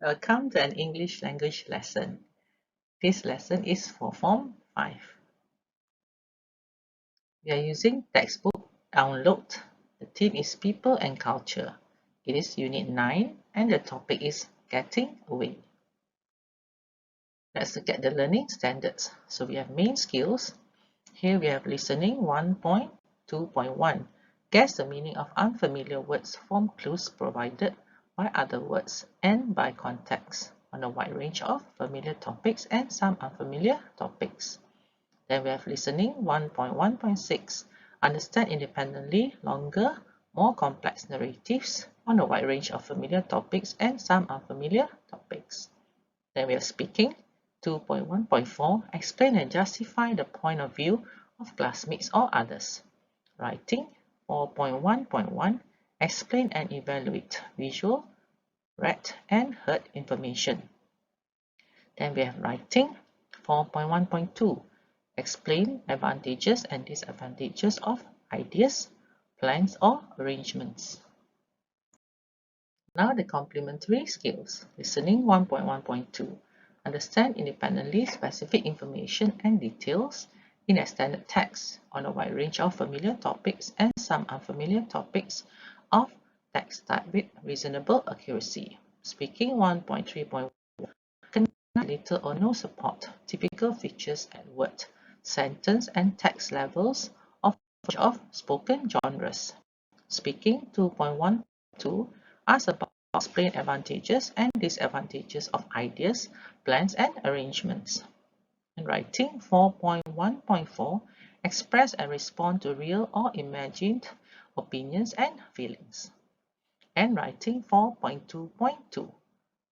Welcome to an English language lesson. This lesson is for Form 5. We are using textbook download. The theme is People and Culture. It is Unit 9 and the topic is Getting Away. Let's look at the learning standards. So we have main skills. Here we have listening 1.2.1. Guess the meaning of unfamiliar words from clues provided by other words and by context on a wide range of familiar topics and some unfamiliar topics. Then we have listening 1.1.6. Understand independently longer, more complex narratives on a wide range of familiar topics and some unfamiliar topics. Then we have speaking 2.1.4. Explain and justify the point of view of classmates or others. Writing 4.1.1. Explain and evaluate visual, read and heard information. Then we have writing 4.1.2. Explain advantages and disadvantages of ideas, plans or arrangements. Now the complementary skills. Listening 1.1.2. Understand independently specific information and details in extended text on a wide range of familiar topics and some unfamiliar topics of text type with reasonable accuracy. Speaking 1.3.1. Little or no support, typical features at word, sentence and text levels of spoken genres. Speaking 2.1.2. Ask about explain advantages and disadvantages of ideas, plans and arrangements. And writing 4.1.4. Express and respond to real or imagined opinions and feelings. And writing 4.2.2.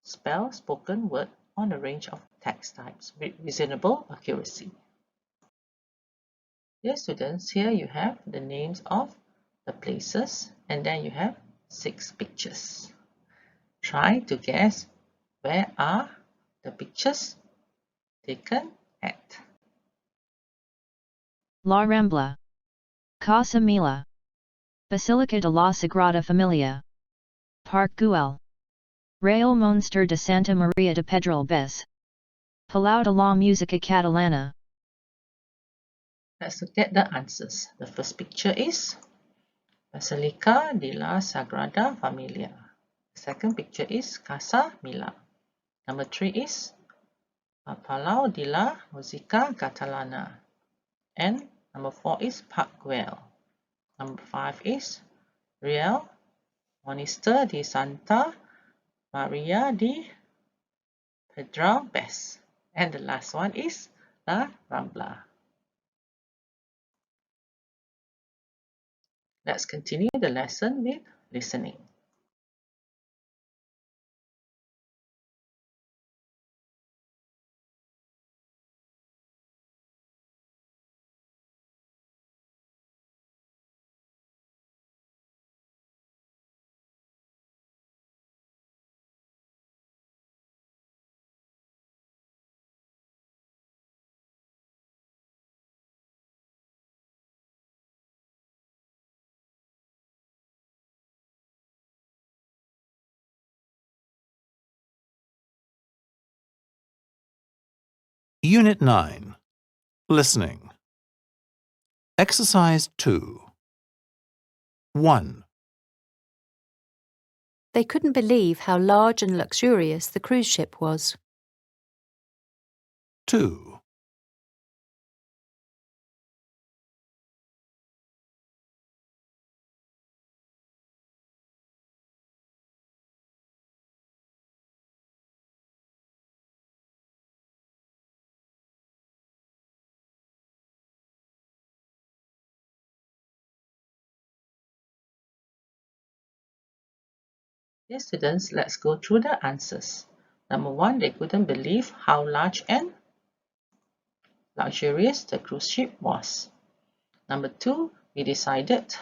Spell spoken word on a range of text types with reasonable accuracy. Dear students, here you have the names of the places and then you have 6 pictures. Try to guess where are the pictures taken at. La Rambla, Casa Mila, Basilica de la Sagrada Familia, Parc Güell, Real Monster de Santa Maria de Pedralbes, Palau de la Música Catalana. Let's look at the answers. The first picture is Basilica de la Sagrada Familia. The second picture is Casa Mila. Number 3 is Palau de la Música Catalana. And number 4 is Parc Güell. Number 5 is Real Monster de Santa Maria de Pedralbes. And the last one is La Rambla. Let's continue the lesson with listening. Unit 9. Listening. Exercise 2. 1. They couldn't believe how large and luxurious the cruise ship was. 2. Dear students, let's go through the answers. Number 1, they couldn't believe how large and luxurious the cruise ship was. Number 2, we decided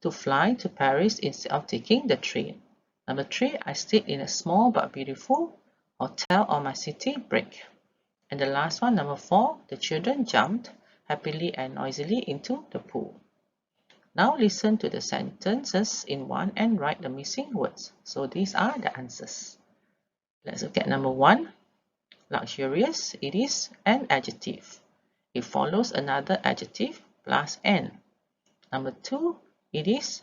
to fly to Paris instead of taking the train. Number 3, I stayed in a small but beautiful hotel on my city break. And the last one, number 4, the children jumped happily and noisily into the pool. Now listen to the sentences in one and write the missing words. So these are the answers. Let's look at number 1. Luxurious, it is an adjective. It follows another adjective plus N. Number 2, it is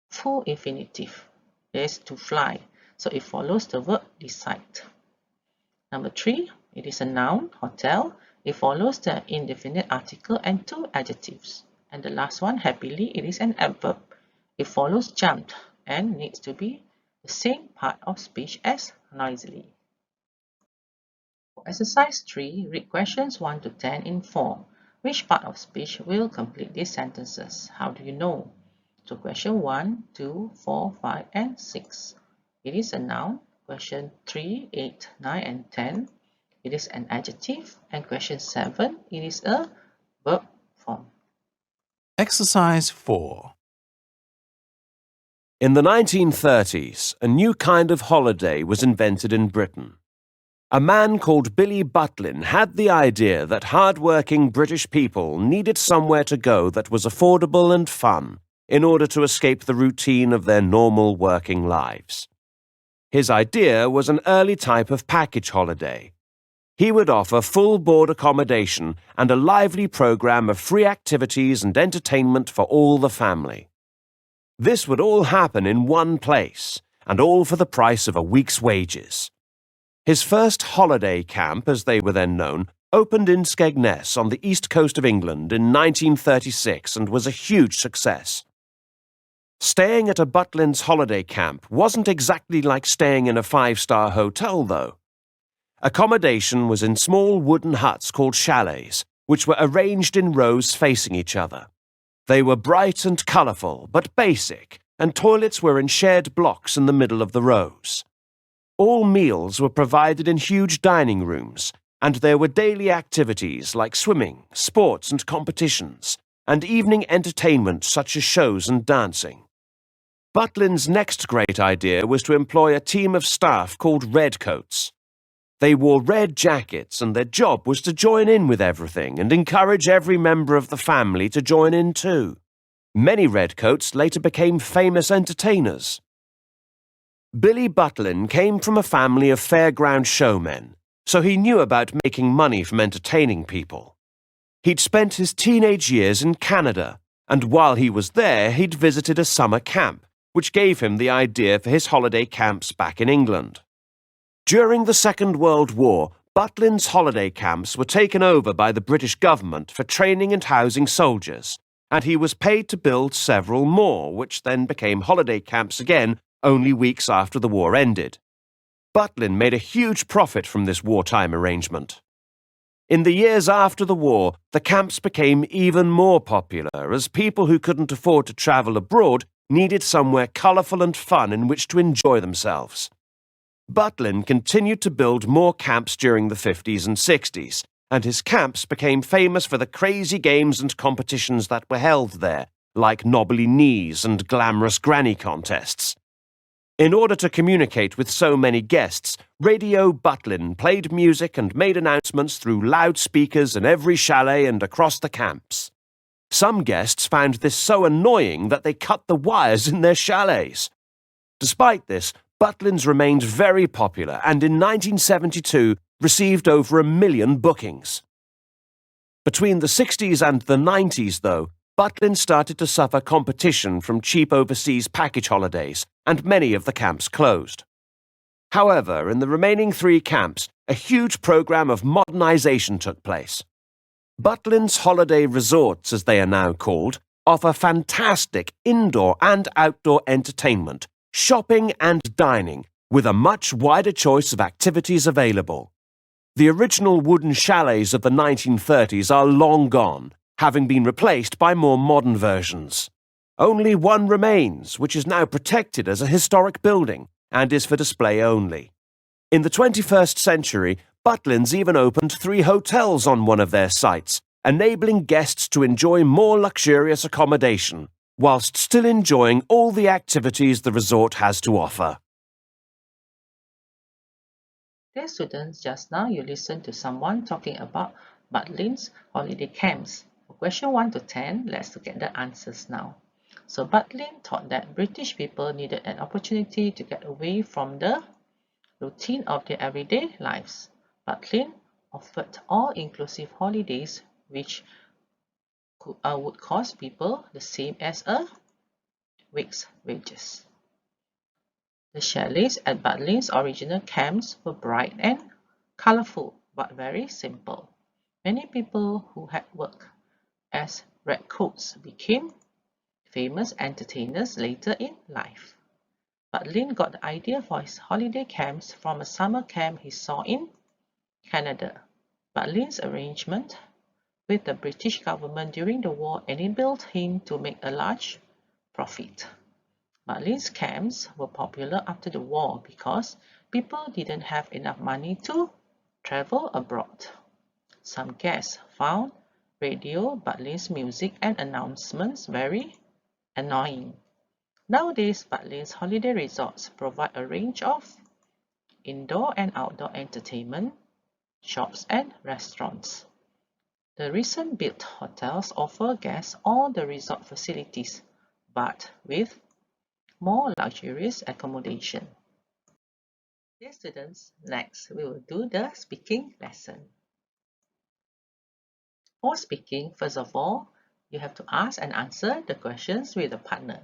full infinitive. It is to fly, so it follows the verb decide. Number 3, it is a noun, hotel. It follows the indefinite article and 2 adjectives. And the last one, happily, it is an adverb. It follows jumped and needs to be the same part of speech as noisily. For exercise 3, read questions 1 to 10 in form. Which part of speech will complete these sentences? How do you know? So question 1, 2, 4, 5, and 6. It is a noun. Question 3, 8, 9, and 10. It is an adjective. And question 7, it is a verb form. Exercise 4. In the 1930s, a new kind of holiday was invented in Britain. A man called Billy Butlin had the idea that hard-working British people needed somewhere to go that was affordable and fun in order to escape the routine of their normal working lives. His idea was an early type of package holiday. He would offer full board accommodation and a lively program of free activities and entertainment for all the family. This would all happen in one place, and all for the price of a week's wages. His first holiday camp, as they were then known, opened in Skegness on the east coast of England in 1936 and was a huge success. Staying at a Butlin's holiday camp wasn't exactly like staying in a 5-star hotel, though. Accommodation was in small wooden huts called chalets, which were arranged in rows facing each other. They were bright and colourful, but basic, and toilets were in shared blocks in the middle of the rows. All meals were provided in huge dining rooms, and there were daily activities like swimming, sports and competitions, and evening entertainment such as shows and dancing. Butlin's next great idea was to employ a team of staff called redcoats. They wore red jackets, and their job was to join in with everything and encourage every member of the family to join in too. Many redcoats later became famous entertainers. Billy Butlin came from a family of fairground showmen, so he knew about making money from entertaining people. He'd spent his teenage years in Canada, and while he was there, he'd visited a summer camp, which gave him the idea for his holiday camps back in England. During the Second World War, Butlin's holiday camps were taken over by the British government for training and housing soldiers, and he was paid to build several more, which then became holiday camps again only weeks after the war ended. Butlin made a huge profit from this wartime arrangement. In the years after the war, the camps became even more popular as people who couldn't afford to travel abroad needed somewhere colourful and fun in which to enjoy themselves. Butlin continued to build more camps during the 50s and 60s, and his camps became famous for the crazy games and competitions that were held there, like knobbly knees and glamorous granny contests. In order to communicate with so many guests, Radio Butlin played music and made announcements through loudspeakers in every chalet and across the camps. Some guests found this so annoying that they cut the wires in their chalets. Despite this, Butlin's remained very popular and in 1972 received over 1 million bookings. Between the 60s and the 90s, though, Butlin started to suffer competition from cheap overseas package holidays, and many of the camps closed. However, in the remaining 3 camps, a huge program of modernization took place. Butlin's holiday resorts, as they are now called, offer fantastic indoor and outdoor entertainment, shopping and dining, with a much wider choice of activities available. The original wooden chalets of the 1930s are long gone, having been replaced by more modern versions. Only one remains, which is now protected as a historic building and is for display only. In the 21st century, Butlin's even opened 3 hotels on one of their sites, enabling guests to enjoy more luxurious accommodation, whilst still enjoying all the activities the resort has to offer. Dear students, just now you listened to someone talking about Butlin's holiday camps. For question 1 to 10, let's look at the answers now. So Butlin thought that British people needed an opportunity to get away from the routine of their everyday lives. Butlin offered all-inclusive holidays which would cost people the same as a week's wages. The chalets at Butlin's original camps were bright and colorful, but very simple. Many people who had worked as redcoats became famous entertainers later in life. Butlin got the idea for his holiday camps from a summer camp he saw in Canada. Butlin's arrangement with the British government during the war enabled him to make a large profit. Butlin's camps were popular after the war because people didn't have enough money to travel abroad. Some guests found radio Butlin's music and announcements very annoying. Nowadays, Butlin's holiday resorts provide a range of indoor and outdoor entertainment, shops and restaurants. The recent built hotels offer guests all the resort facilities, but with more luxurious accommodation. Dear students, next we will do the speaking lesson. For speaking, first of all, you have to ask and answer the questions with a partner.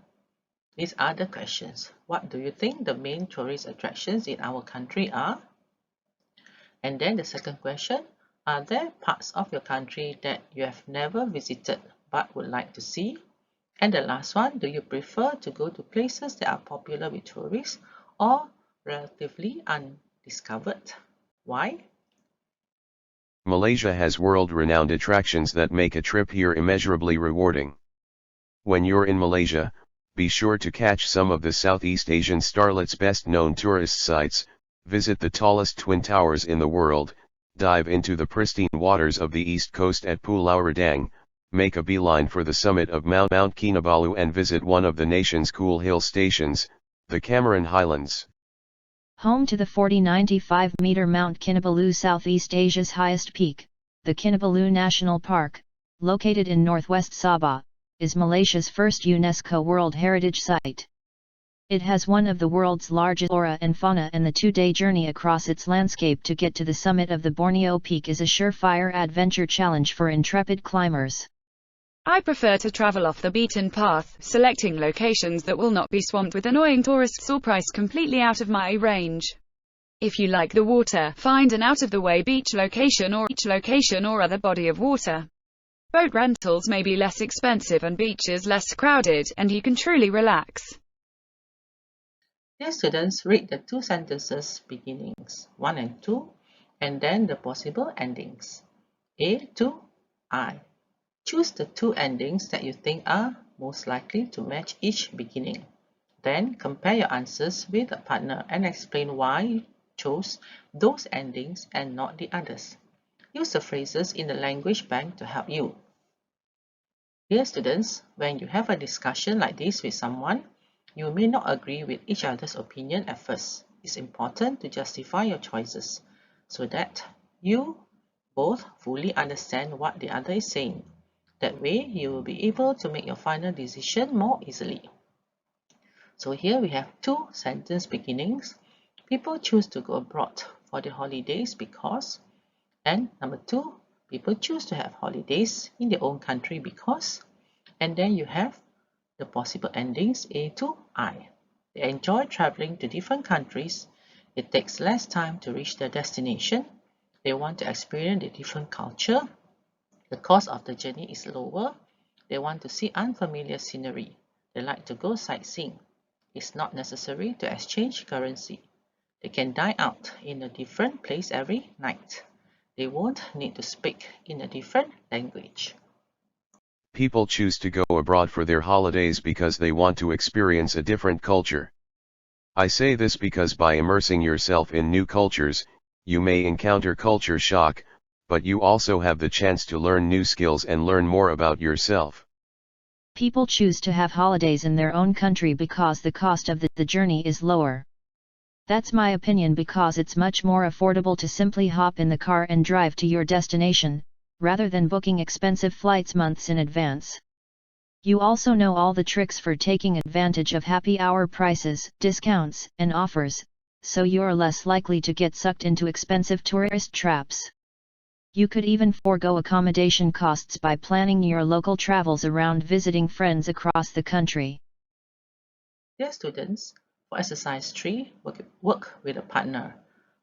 These are the questions. What do you think the main tourist attractions in our country are? And then the second question, are there parts of your country that you have never visited but would like to see? And the last one, do you prefer to go to places that are popular with tourists or relatively undiscovered? Why? Malaysia has world-renowned attractions that make a trip here immeasurably rewarding. When you're in Malaysia, be sure to catch some of the Southeast Asian starlet's best-known tourist sites, visit the tallest twin towers in the world, dive into the pristine waters of the east coast at Pulau Redang, make a beeline for the summit of Mount Kinabalu and visit one of the nation's cool hill stations, the Cameron Highlands. Home to the 4095-meter Mount Kinabalu, Southeast Asia's highest peak, the Kinabalu National Park, located in northwest Sabah, is Malaysia's first UNESCO World Heritage Site. It has one of the world's largest flora and fauna, and the two-day journey across its landscape to get to the summit of the Borneo Peak is a surefire adventure challenge for intrepid climbers. I prefer to travel off the beaten path, selecting locations that will not be swamped with annoying tourists or priced completely out of my range. If you like the water, find an out-of-the-way beach location or other body of water. Boat rentals may be less expensive and beaches less crowded, and you can truly relax. Dear students, read the two sentences beginnings 1 and 2 and then the possible endings. A to I. Choose the two endings that you think are most likely to match each beginning. Then compare your answers with a partner and explain why you chose those endings and not the others. Use the phrases in the language bank to help you. Dear students, when you have a discussion like this with someone, you may not agree with each other's opinion at first. It's important to justify your choices so that you both fully understand what the other is saying. That way, you will be able to make your final decision more easily. So here we have two sentence beginnings. People choose to go abroad for their holidays because, and number 2, people choose to have holidays in their own country because, and then you have the possible endings A to I. They enjoy traveling to different countries. It takes less time to reach their destination. They want to experience a different culture. The cost of the journey is lower. They want to see unfamiliar scenery. They like to go sightseeing. It's not necessary to exchange currency. They can dine out in a different place every night. They won't need to speak in a different language. People choose to go abroad for their holidays because they want to experience a different culture. I say this because by immersing yourself in new cultures, you may encounter culture shock, but you also have the chance to learn new skills and learn more about yourself. People choose to have holidays in their own country because the cost of the journey is lower. That's my opinion, because it's much more affordable to simply hop in the car and drive to your destination, rather than booking expensive flights months in advance. You also know all the tricks for taking advantage of happy hour prices, discounts, and offers, so you're less likely to get sucked into expensive tourist traps. You could even forego accommodation costs by planning your local travels around visiting friends across the country. Dear students, for exercise 3, work with a partner.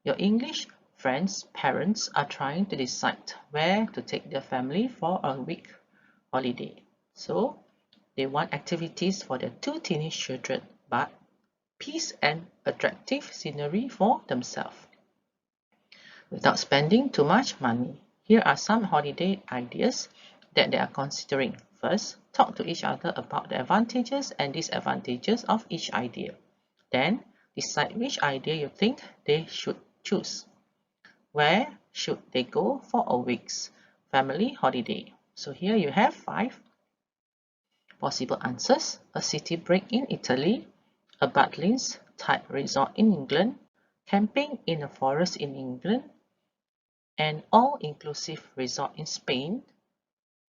Your English friends' parents are trying to decide where to take their family for a week holiday. So, they want activities for their 2 teenage children, but peace and attractive scenery for themselves. Without spending too much money, here are some holiday ideas that they are considering. First, talk to each other about the advantages and disadvantages of each idea. Then, decide which idea you think they should choose. Where should they go for a week's family holiday? So here you have 5 possible answers: a city break in Italy, a Butlin's type resort in England, camping in a forest in England, an all-inclusive resort in Spain,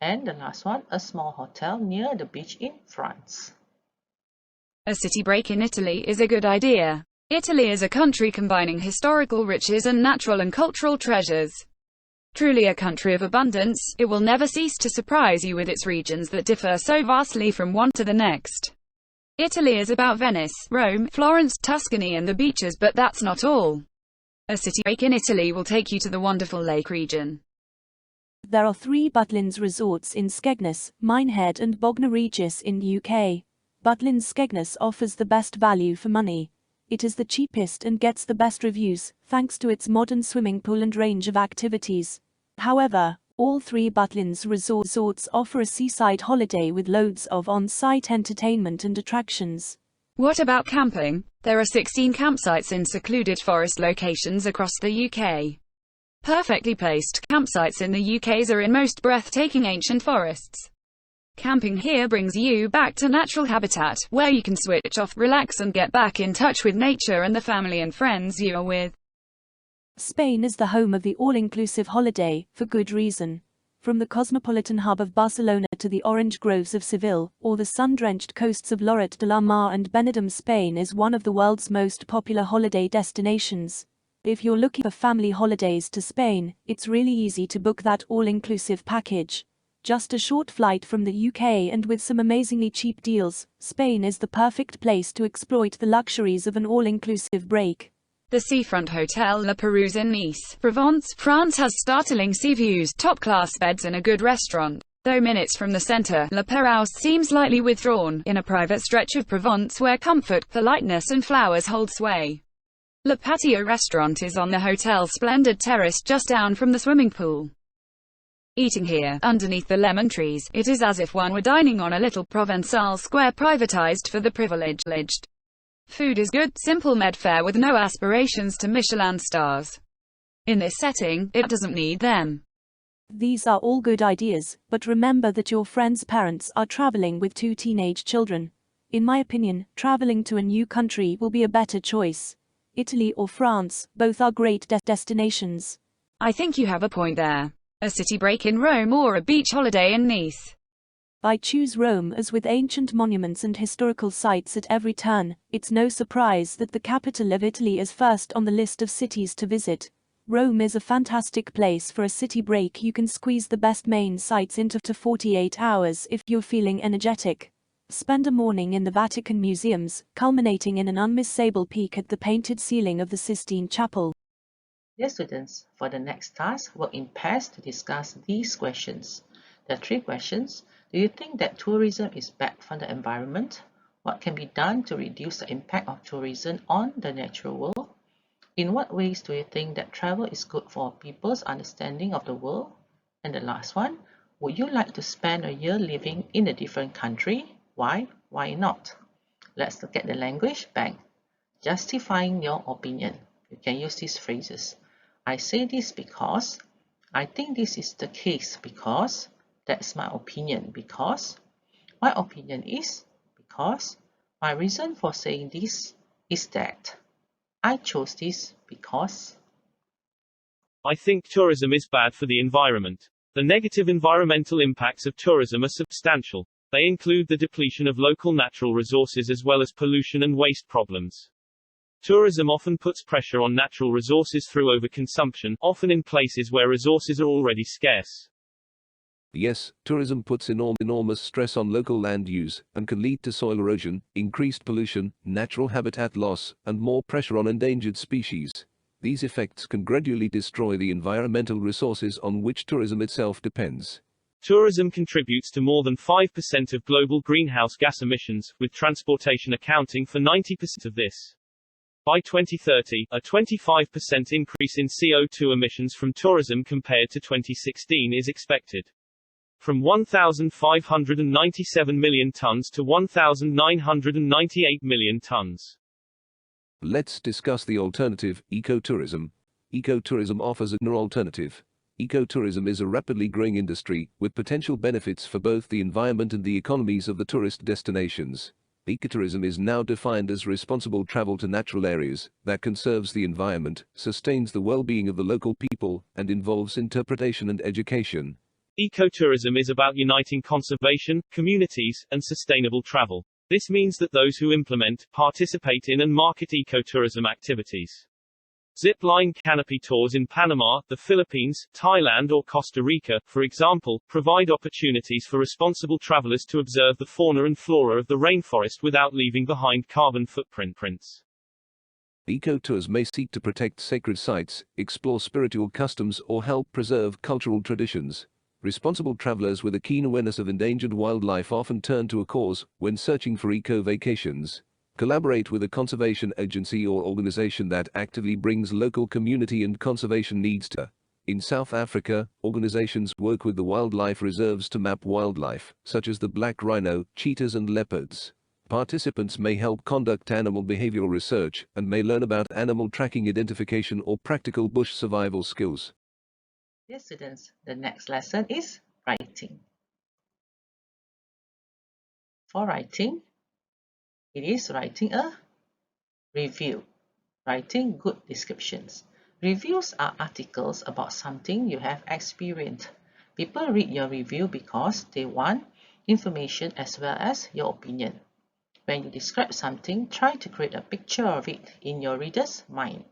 and the last one, a small hotel near the beach in France. A city break in Italy is a good idea. Italy is a country combining historical riches and natural and cultural treasures. Truly a country of abundance, it will never cease to surprise you with its regions that differ so vastly from one to the next. Italy is about Venice, Rome, Florence, Tuscany and the beaches, but that's not all. A city break in Italy will take you to the wonderful lake region. There are 3 Butlins resorts in Skegness, Minehead and Bognor Regis in UK. Butlin Skegness offers the best value for money. It is the cheapest and gets the best reviews, thanks to its modern swimming pool and range of activities. However, all 3 Butlins resorts offer a seaside holiday with loads of on-site entertainment and attractions. What about camping? There are 16 campsites in secluded forest locations across the UK. Perfectly placed campsites in the UK are in most breathtaking ancient forests. Camping here brings you back to natural habitat, where you can switch off, relax and get back in touch with nature and the family and friends you are with. Spain is the home of the all-inclusive holiday, for good reason. From the cosmopolitan hub of Barcelona to the orange groves of Seville, or the sun-drenched coasts of Lloret de la Mar and Benidorm, Spain is one of the world's most popular holiday destinations. If you're looking for family holidays to Spain, it's really easy to book that all-inclusive package. Just a short flight from the UK and with some amazingly cheap deals, Spain is the perfect place to exploit the luxuries of an all-inclusive break. The seafront hotel La Perouse in Nice, Provence, France has startling sea views, top-class beds and a good restaurant. Though minutes from the centre, La Perouse seems slightly withdrawn, in a private stretch of Provence where comfort, politeness and flowers hold sway. Le Patio restaurant is on the hotel's splendid terrace just down from the swimming pool. Eating here, underneath the lemon trees, it is as if one were dining on a little Provençal square privatized for the privileged. Food is good, simple med fare with no aspirations to Michelin stars. In this setting, it doesn't need them. These are all good ideas, but remember that your friend's parents are traveling with 2 teenage children. In my opinion, traveling to a new country will be a better choice. Italy or France, both are great destinations. I think you have a point there. A city break in Rome or a beach holiday in Nice. I choose Rome, as with ancient monuments and historical sites at every turn, it's no surprise that the capital of Italy is first on the list of cities to visit. Rome is a fantastic place for a city break. You can squeeze the best main sites into 48 hours if you're feeling energetic. Spend a morning in the Vatican museums, culminating in an unmissable peek at the painted ceiling of the Sistine Chapel. Dear students, for the next task, work in pairs to discuss these questions. There are 3 questions. Do you think that tourism is bad for the environment? What can be done to reduce the impact of tourism on the natural world? In what ways do you think that travel is good for people's understanding of the world? And the last one, would you like to spend a year living in a different country? Why? Why not? Let's look at the language bank. Justifying your opinion. You can use these phrases. I say this because, I think this is the case because, that's my opinion because, my opinion is because, my reason for saying this is that, I chose this because. I think tourism is bad for the environment. The negative environmental impacts of tourism are substantial. They include the depletion of local natural resources as well as pollution and waste problems. Tourism often puts pressure on natural resources through overconsumption, often in places where resources are already scarce. Yes, tourism puts enormous stress on local land use and can lead to soil erosion, increased pollution, natural habitat loss, and more pressure on endangered species. These effects can gradually destroy the environmental resources on which tourism itself depends. Tourism contributes to more than 5% of global greenhouse gas emissions, with transportation accounting for 90% of this. By 2030, a 25% increase in CO2 emissions from tourism compared to 2016 is expected. From 1,597 million tons to 1,998 million tons. Let's discuss the alternative, ecotourism. Ecotourism offers an alternative. Ecotourism is a rapidly growing industry with potential benefits for both the environment and the economies of the tourist destinations. Ecotourism is now defined as responsible travel to natural areas that conserves the environment, sustains the well-being of the local people, and involves interpretation and education. Ecotourism is about uniting conservation, communities, and sustainable travel. This means that those who implement, participate in and market ecotourism activities. Zip-line canopy tours in Panama, the Philippines, Thailand or Costa Rica, for example, provide opportunities for responsible travelers to observe the fauna and flora of the rainforest without leaving behind carbon footprints. Ecotours may seek to protect sacred sites, explore spiritual customs or help preserve cultural traditions. Responsible travelers with a keen awareness of endangered wildlife often turn to a cause when searching for eco-vacations. Collaborate with a conservation agency or organization that actively brings local community and conservation needs to. In South Africa, organizations work with the wildlife reserves to map wildlife, such as the black rhino, cheetahs and leopards. Participants may help conduct animal behavioral research and may learn about animal tracking identification or practical bush survival skills. Dear students, the next lesson is writing. For writing, it is writing a review, writing good descriptions. Reviews are articles about something you have experienced. People read your review because they want information as well as your opinion. When you describe something, try to create a picture of it in your reader's mind.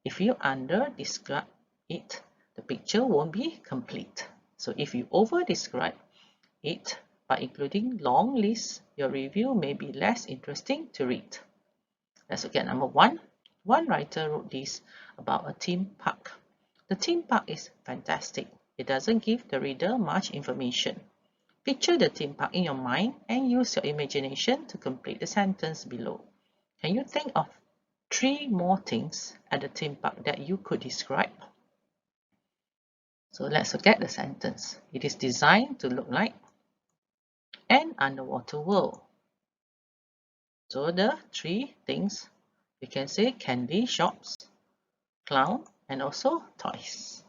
If you under-describe it, the picture won't be complete. So if you over-describe it by including long lists, your review may be less interesting to read. Let's look at number one. One writer wrote this about a theme park. The theme park is fantastic. It doesn't give the reader much information. Picture the theme park in your mind and use your imagination to complete the sentence below. Can you think of 3 more things at the theme park that you could describe? So let's look at the sentence. It is designed to look like an underwater world. So the 3 things, you can say candy shops, clown, and also toys.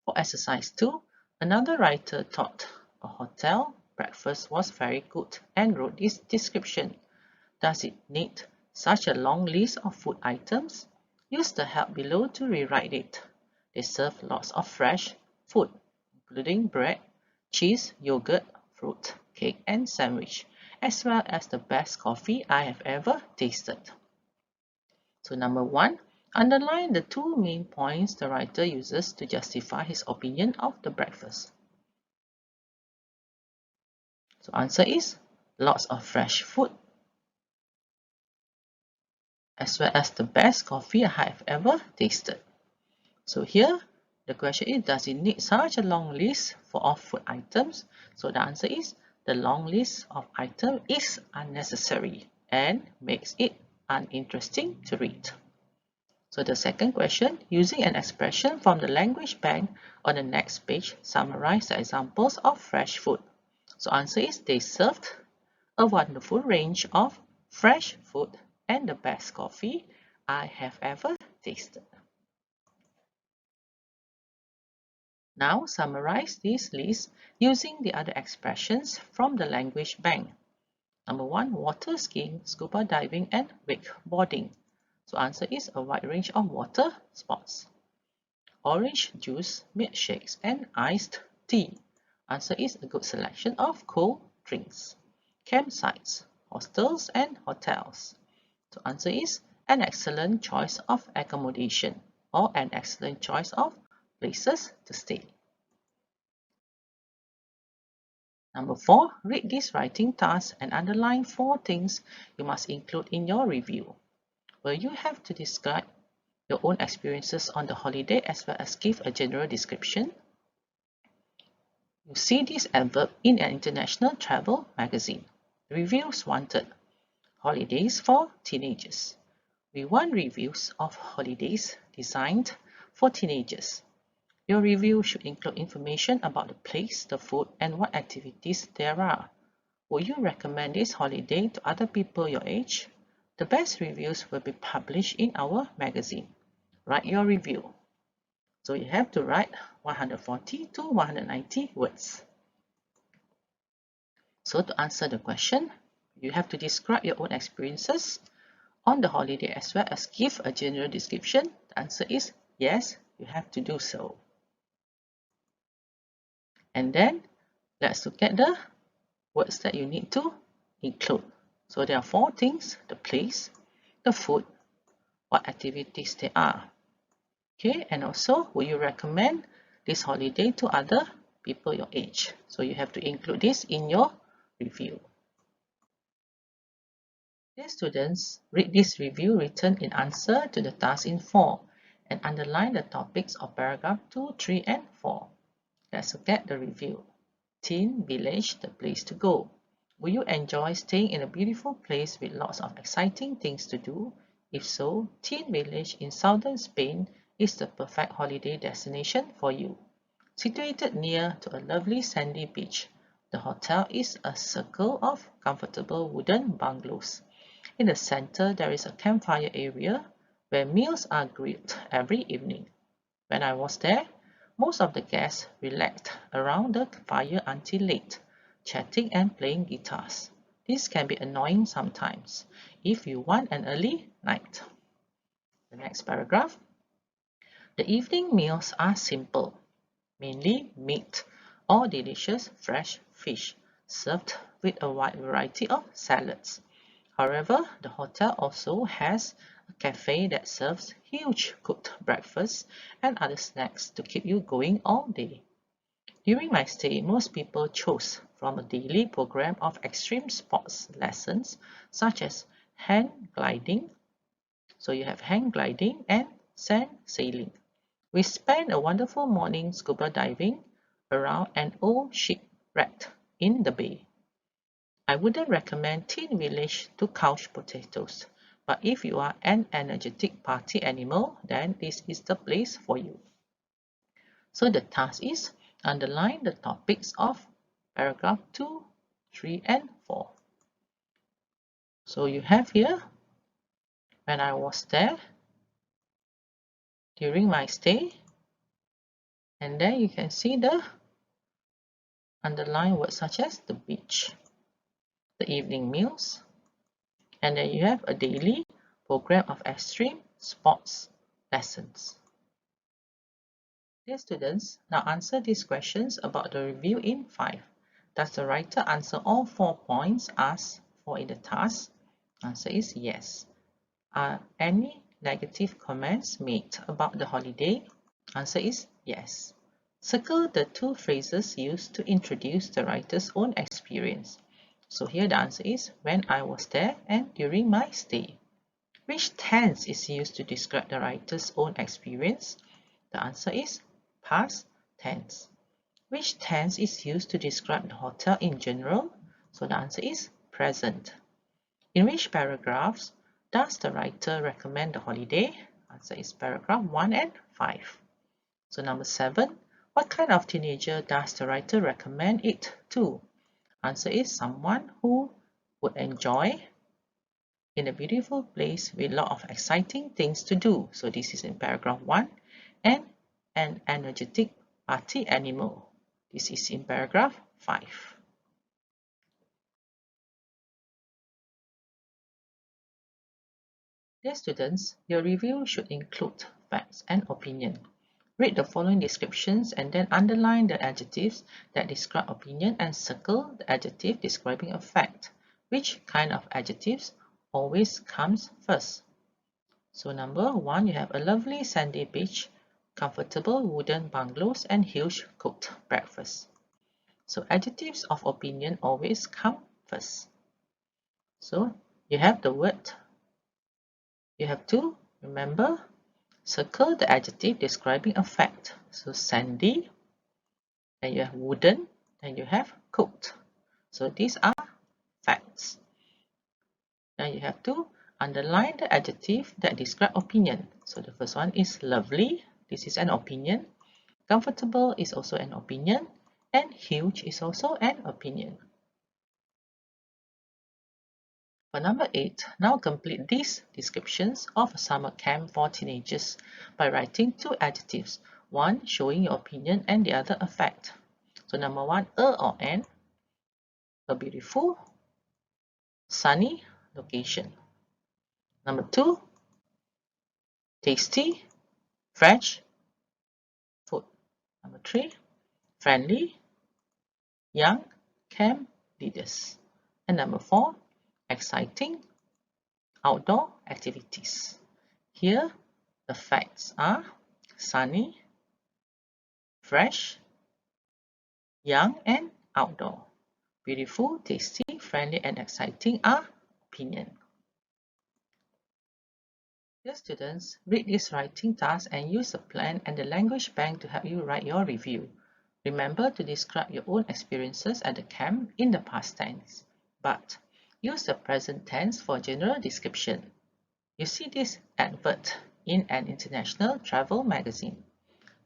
For exercise 2, another writer thought a hotel breakfast was very good and wrote this description. Does it need such a long list of food items? Use the help below to rewrite it. They serve lots of fresh food, including bread, cheese, yogurt, fruit, cake, and sandwich, as well as the best coffee I have ever tasted. So number 1, underline the 2 main points the writer uses to justify his opinion of the breakfast. So answer is lots of fresh food, as well as the best coffee I have ever tasted. So here, the question is, does it need such a long list of food items? So the answer is, the long list of items is unnecessary and makes it uninteresting to read. So the second question, using an expression from the language bank on the next page, summarize the examples of fresh food. So answer is, they served a wonderful range of fresh food and the best coffee I have ever tasted. Now summarize this list using the other expressions from the language bank. Number 1, water skiing, scuba diving, and wakeboarding. So answer is a wide range of water sports. Orange juice, milkshakes, and iced tea. Answer is a good selection of cold drinks. Campsites, hostels and hotels. So answer is an excellent choice of accommodation or an excellent choice of places to stay. Number 4, read this writing task and underline 4 things you must include in your review. Well, you have to describe your own experiences on the holiday as well as give a general description. You see this adverb in an international travel magazine. Reviews wanted. Holidays for teenagers. We want reviews of holidays designed for teenagers. Your review should include information about the place, the food, and what activities there are. Would you recommend this holiday to other people your age? The best reviews will be published in our magazine. Write your review. So you have to write 140 to 190 words. So to answer the question, you have to describe your own experiences on the holiday as well as give a general description. The answer is yes, you have to do so. And then let's look at the words that you need to include. So there are 4 things: the place, the food, what activities there are. Okay, and also, would you recommend this holiday to other people your age? So you have to include this in your review. Dear students, read this review written in answer to the task in 4 and underline the topics of paragraph 2, 3, and 4. Let's look at the review. Teen Village, the place to go. Will you enjoy staying in a beautiful place with lots of exciting things to do? If so, Teen Village in southern Spain is the perfect holiday destination for you. Situated near to a lovely sandy beach, the hotel is a circle of comfortable wooden bungalows. In the center, there is a campfire area where meals are grilled every evening. When I was there, most of the guests relaxed around the fire until late, chatting and playing guitars. This can be annoying sometimes if you want an early night. The next paragraph. The evening meals are simple, mainly meat or delicious fresh fish, served with a wide variety of salads. However, the hotel also has a cafe that serves huge cooked breakfasts and other snacks to keep you going all day. During my stay, most people chose from a daily program of extreme sports lessons such as hang gliding. So you have hang gliding and sand sailing. We spent a wonderful morning scuba diving around an old ship wrecked in the bay. I wouldn't recommend Teen Village to couch potatoes, but if you are an energetic party animal, then this is the place for you. So the task is underline the topics of paragraph 2, 3, and 4. So you have here, when I was there, during my stay, and then you can see the underlined words such as the beach, the evening meals, and then you have a daily program of extreme sports lessons. Dear students, now answer these questions about the review in 5. Does the writer answer all 4 points asked for in the task? Answer is yes. Are any negative comments made about the holiday? Answer is yes. Circle the 2 phrases used to introduce the writer's own experience. So here the answer is when I was there and during my stay. Which tense is used to describe the writer's own experience? The answer is past tense. Which tense is used to describe the hotel in general? So the answer is present. In which paragraphs does the writer recommend the holiday? Answer is paragraph 1 and 5. So number 7, what kind of teenager does the writer recommend it to? Answer is someone who would enjoy in a beautiful place with a lot of exciting things to do. So this is in paragraph 1. And an energetic party animal. This is in paragraph 5. Dear students, your review should include facts and opinion. Read the following descriptions and then underline the adjectives that describe opinion and circle the adjective describing a fact. which kind of adjectives always comes first? So number 1, you have a lovely sandy beach, comfortable wooden bungalows, and huge cooked breakfast. So adjectives of opinion always come first. So you have the word, you have to remember, circle the adjective describing a fact. So sandy, then you have wooden, then you have cooked. So these are facts. Then you have to underline the adjective that describe opinion. So the first one is lovely. This is an opinion. Comfortable is also an opinion. And huge is also an opinion. For number 8, now complete these descriptions of a summer camp for teenagers by writing 2 adjectives, one showing your opinion and the other a fact. So number 1, a or an, a beautiful, sunny location. Number 2, tasty, fresh food. Number 3, friendly, young camp leaders. And number 4, exciting outdoor activities. Here, the facts are sunny, fresh, young, and outdoor. Beautiful, tasty, friendly, and exciting are opinion. Dear students, read this writing task and use the plan and the language bank to help you write your review. Remember to describe your own experiences at the camp in the past tense, but use the present tense for general description. You see this advert in an international travel magazine.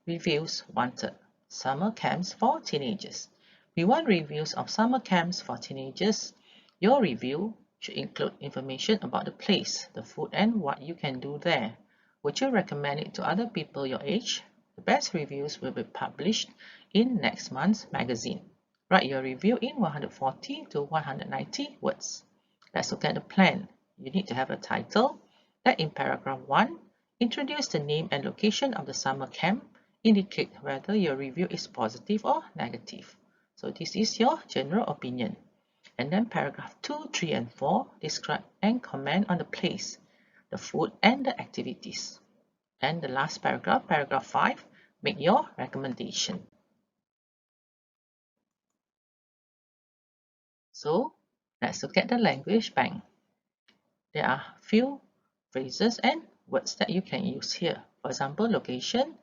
Reviews wanted. Summer camps for teenagers. We want reviews of summer camps for teenagers. Your review should include information about the place, the food, and what you can do there. Would you recommend it to other people your age? The best reviews will be published in next month's magazine. Write your review in 140 to 190 words. Let's look at the plan. You need to have a title that in paragraph 1, introduce the name and location of the summer camp, indicate whether your review is positive or negative. So this is your general opinion. And then paragraph 2, 3, and 4, describe and comment on the place, the food, and the activities. And the last paragraph, paragraph 5, make your recommendation. So let's look at the language bank. There are few phrases and words that you can use here. For example, location,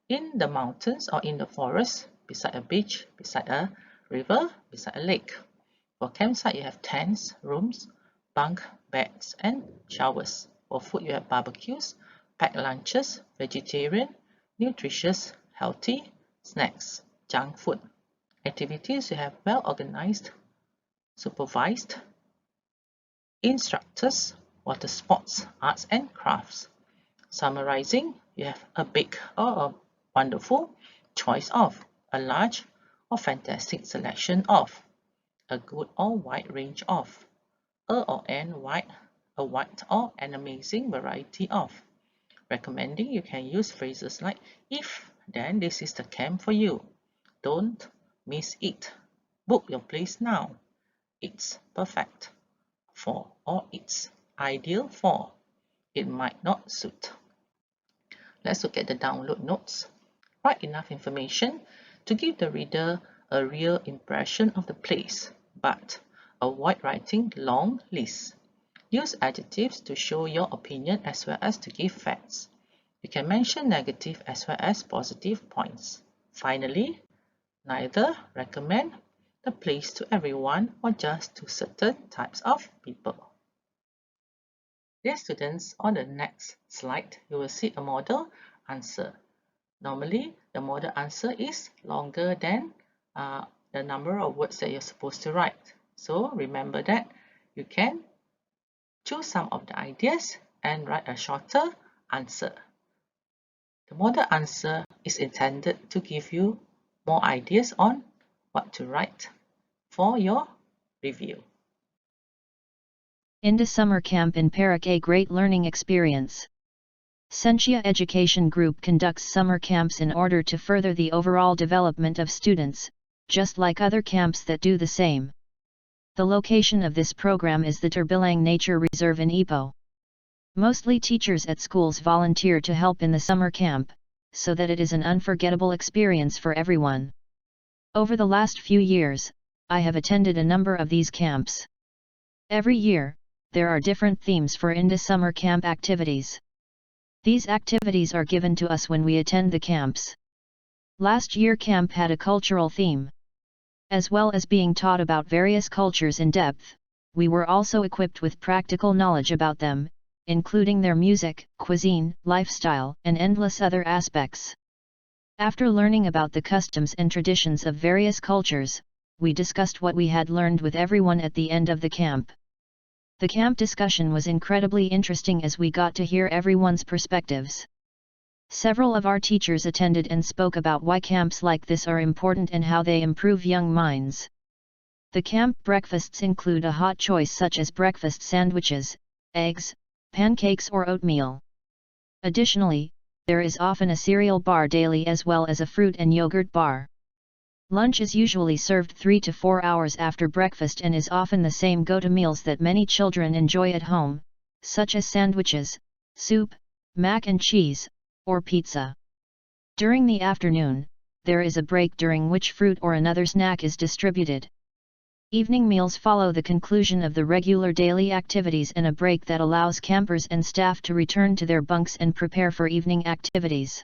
in the mountains or in the forest, beside a beach, beside a river, beside a lake. For campsite, you have tents, rooms, bunk beds, and showers. For food, you have barbecues, packed lunches, vegetarian, nutritious, healthy, snacks, junk food. Activities, you have well-organized, supervised, instructors, water sports, arts and crafts. Summarizing, you have a big or a wonderful choice of, a large or fantastic selection of, a good or wide range of, a or an wide, a wide or an amazing variety of. Recommending, you can use phrases like, if, then this is the camp for you. Don't miss it. Book your place now. It's perfect for, or it's ideal for. It might not suit. Let's look at the download notes. Write enough information to give the reader a real impression of the place, but avoid writing long lists. Use adjectives to show your opinion as well as to give facts. You can mention negative as well as positive points. Finally, neither recommend the place to everyone or just to certain types of people. Dear students, on the next slide, you will see a model answer. Normally, the model answer is longer than the number of words that you're supposed to write. So remember that you can choose some of the ideas and write a shorter answer. The model answer is intended to give you more ideas on what to write for your review. Into summer camp in Perak, a great learning experience. Sentia Education Group conducts summer camps in order to further the overall development of students, just like other camps that do the same. The location of this program is the Terbilang Nature Reserve in Ipoh. Mostly teachers at schools volunteer to help in the summer camp, so that it is an unforgettable experience for everyone. Over the last few years, I have attended a number of these camps. Every year, there are different themes for India summer camp activities. These activities are given to us when we attend the camps. Last year camp had a cultural theme. As well as being taught about various cultures in depth, we were also equipped with practical knowledge about them, including their music, cuisine, lifestyle, and endless other aspects. After learning about the customs and traditions of various cultures, we discussed what we had learned with everyone at the end of the camp. The camp discussion was incredibly interesting as we got to hear everyone's perspectives. Several of our teachers attended and spoke about why camps like this are important and how they improve young minds. The camp breakfasts include a hot choice such as breakfast sandwiches, eggs, pancakes or oatmeal. Additionally, there is often a cereal bar daily as well as a fruit and yogurt bar. Lunch is usually served 3 to 4 hours after breakfast and is often the same go-to meals that many children enjoy at home, such as sandwiches, soup, mac and cheese, or pizza. During the afternoon, there is a break during which fruit or another snack is distributed. Evening meals follow the conclusion of the regular daily activities and a break that allows campers and staff to return to their bunks and prepare for evening activities.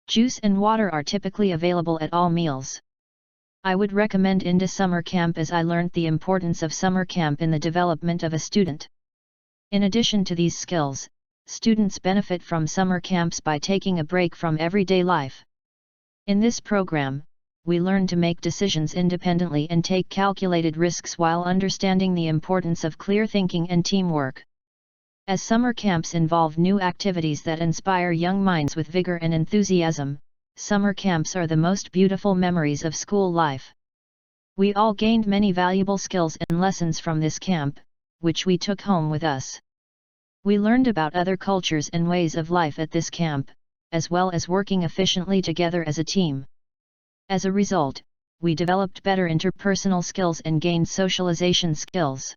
Juice and water are typically available at all meals. I would recommend India Summer Camp as I learned the importance of summer camp in the development of a student. In addition to these skills, students benefit from summer camps by taking a break from everyday life. In this program, we learn to make decisions independently and take calculated risks while understanding the importance of clear thinking and teamwork. As summer camps involve new activities that inspire young minds with vigor and enthusiasm, summer camps are the most beautiful memories of school life. We all gained many valuable skills and lessons from this camp, which we took home with us. We learned about other cultures and ways of life at this camp, as well as working efficiently together as a team. As a result, we developed better interpersonal skills and gained socialization skills.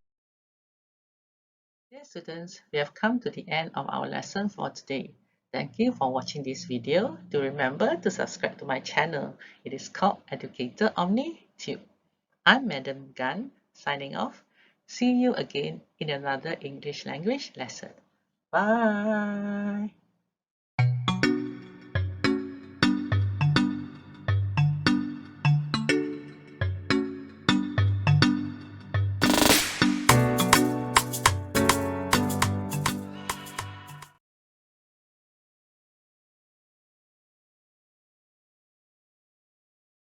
Dear students, we have come to the end of our lesson for today. Thank you for watching this video. Do remember to subscribe to my channel. It is called Educator OmniTube. I'm Madam Gan, signing off. See you again in another English language lesson. Bye!